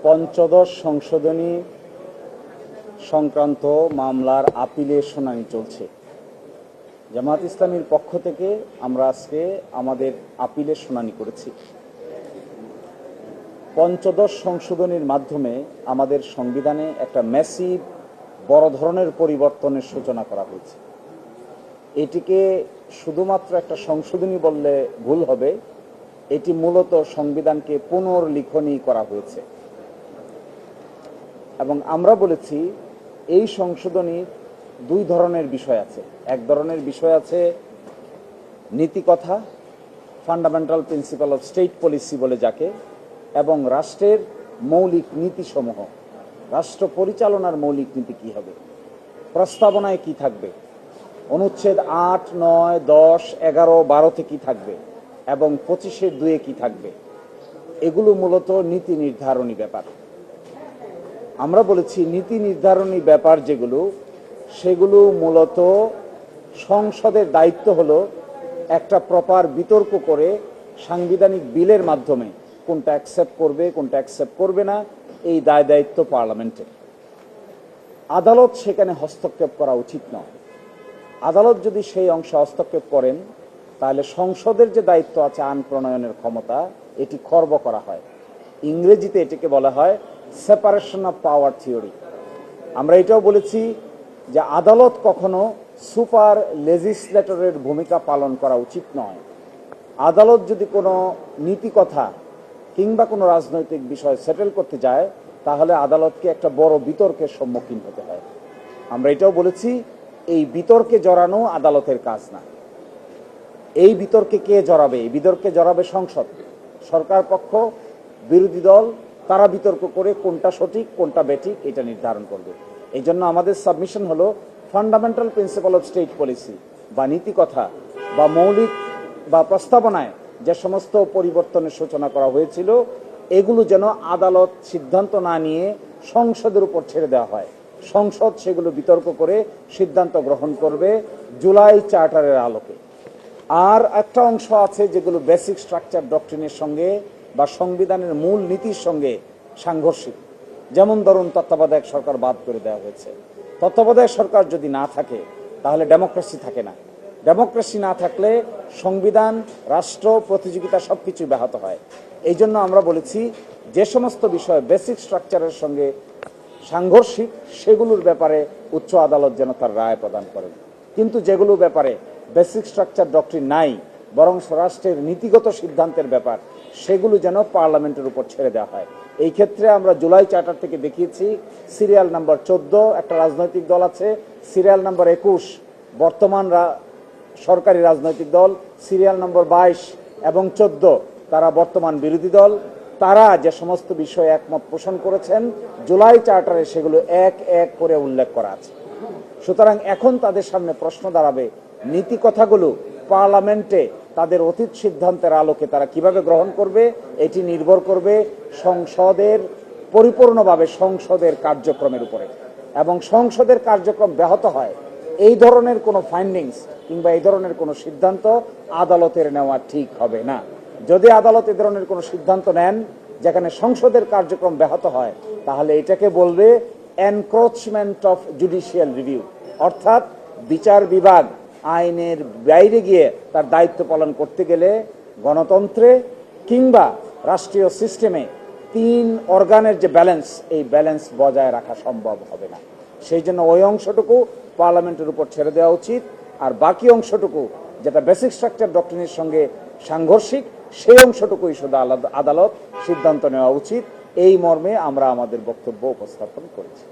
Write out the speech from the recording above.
পঞ্চদশ সংশোধনী সংক্রান্ত মামলার আপিলের শুনানি চলছে। জামায়াত ইসলামীর পক্ষ থেকে আমরা আজকে আমাদের আপিলের শুনানি করেছি। পঞ্চদশ সংশোধনীর মাধ্যমে আমাদের সংবিধানে একটা ম্যাসিভ বড় ধরনের পরিবর্তনের সূচনা করা হয়েছে। এটিকে শুধুমাত্র একটা সংশোধনী বললে ভুল হবে, এটি মূলত সংবিধানকে পুনর্লিখনী করা হয়েছে। এবং আমরা বলেছি এই সংশোধনীর দুই ধরনের বিষয় আছে। এক ধরনের বিষয় আছে নীতিকথা, fundamental principle of state policy বলে যাকে, এবং রাষ্ট্রের মৌলিক নীতিসমূহ, রাষ্ট্র পরিচালনার মৌলিক নীতি কি হবে, প্রস্তাবনায় কি থাকবে, অনুচ্ছেদ 8, 9, 10, 11, 12-তে কি থাকবে এবং 25-2-এ কি থাকবে। এগুলো মূলত নীতি নির্ধারণী ব্যাপার। আমরা বলেছি নীতি নির্ধারণী ব্যাপার যেগুলো, সেগুলো মূলত সংসদের দায়িত্ব হলো একটা প্রপার বিতর্ক করে সাংবিধানিক বিলের মাধ্যমে কোনটা অ্যাকসেপ্ট করবে কোনটা অ্যাকসেপ্ট করবে না, এই দায় দায়িত্ব পার্লামেন্টের। আদালত সেখানে হস্তক্ষেপ করা উচিত নয়। আদালত যদি সেই অংশে হস্তক্ষেপ করেন তাহলে সংসদের যে দায়িত্ব আছে আইন প্রণয়নের ক্ষমতা, এটি খর্ব করা হয়। ইংরেজিতে এটিকে বলা হয় সেপারেশন অফ পাওয়ার থিওরি। আমরা এটাও বলেছি যে আদালত কখনো সুপার লেজিসলেটরের ভূমিকা পালন করা উচিত নয়। আদালত যদি কোনো নীতিকথা কিংবা কোনো রাজনৈতিক বিষয় সেটেল করতে যায় তাহলে আদালতকে একটা বড় বিতর্কের সম্মুখীন হতে হয়। আমরা এটাও বলেছি এই বিতর্কে জড়ানো আদালতের কাজ না। এই বিতর্কে কে জড়াবে? এই বিতর্কে জড়াবে সংসদ, সরকার পক্ষ, বিরোধী দল, তারা বিতর্ক করে কোনটা সঠিক কোনটা বেঠিক এটা নির্ধারণ করবে। এই জন্য আমাদের সাবমিশন হলো fundamental principle of state policy বা নীতিকথা বা মৌলিক বা প্রস্তাবনায় যে সমস্ত পরিবর্তনের সূচনা করা হয়েছিল এগুলো যেন আদালত সিদ্ধান্ত না নিয়ে সংসদের উপর ছেড়ে দেওয়া হয়। সংসদ সেগুলো বিতর্ক করে সিদ্ধান্ত গ্রহণ করবে জুলাই চার্টারের আলোকে। আর একটা অংশ আছে যেগুলো বেসিক স্ট্রাকচার ডক্ট্রিনের সঙ্গে বা সংবিধানের মূল নীতির সঙ্গে সাংঘর্ষিক। যেমন ধরুন তত্ত্বাবধায়ক সরকার বাদ করে দেওয়া হয়েছে। তত্ত্বাবধায়ক সরকার যদি না থাকে তাহলে ডেমোক্রেসি থাকে না। ডেমোক্রেসি না থাকলে সংবিধান, রাষ্ট্র, প্রতিযোগিতা সবকিছু ব্যাহত হয়। এই জন্য আমরা বলেছি যে সমস্ত বিষয় বেসিক স্ট্রাকচারের সঙ্গে সাংঘর্ষিক সেগুলোর ব্যাপারে উচ্চ আদালত যেন তার রায় প্রদান করেন। কিন্তু যেগুলো ব্যাপারে বেসিক স্ট্রাকচার ডক্ট্রিন নাই, বরং রাষ্ট্রের নীতিগত সিদ্ধান্তের ব্যাপার, সেগুলো যেন পার্লামেন্টের উপর ছেড়ে দেওয়া হয়। এই ক্ষেত্রে আমরা জুলাই চার্টার থেকে দেখিয়েছি সিরিয়াল নাম্বার 14 একটা রাজনৈতিক দল আছে, সিরিয়াল নাম্বার 21 বর্তমান সরকারি রাজনৈতিক দল, সিরিয়াল নম্বর 22 এবং 14 তারা বর্তমান বিরোধী দল। তারা যে সমস্ত বিষয়ে একমত পোষণ করেছেন জুলাই চার্টারে সেগুলো এক এক করে উল্লেখ করা আছে। সুতরাং এখন তাদের সামনে প্রশ্ন দাঁড়াবে নীতি কথাগুলো পার্লামেন্টে তাদের অতীত সিদ্ধান্তের আলোকে তারা কিভাবে গ্রহণ করবে। এটি নির্ভর করবে সংসদের পরিপূর্ণভাবে সংসদের কার্যক্রমের উপরে। এবং সংসদের কার্যক্রম ব্যাহত হয় এই ধরনের কোনো ফাইন্ডিংস কিংবা এই ধরনের কোনো সিদ্ধান্ত আদালতের নেওয়া ঠিক হবে না। যদি আদালত এই ধরনের কোনো সিদ্ধান্ত নেন যেখানে সংসদের কার্যক্রম ব্যাহত হয় তাহলে এটাকে বলবে এনক্রোচমেন্ট অফ জুডিশিয়াল রিভিউ, অর্থাৎ বিচার বিভাগ আইনের বাইরে গিয়ে তার দায়িত্ব পালন করতে গেলে গণতন্ত্রে কিংবা রাষ্ট্রীয় সিস্টেমে 3 অর্গানের যে ব্যালেন্স, এই ব্যালেন্স বজায় রাখা সম্ভব হবে না। সেই জন্য ওই অংশটুকু পার্লামেন্টের উপর ছেড়ে দেওয়া উচিত, আর বাকি অংশটুকু যেটা বেসিক স্ট্রাকচার ডক্ট্রিনের সঙ্গে সাংঘর্ষিক সেই অংশটুকুই শুধু আদালত সিদ্ধান্ত নেওয়া উচিত। এই মর্মে আমরা আমাদের বক্তব্য উপস্থাপন করেছি।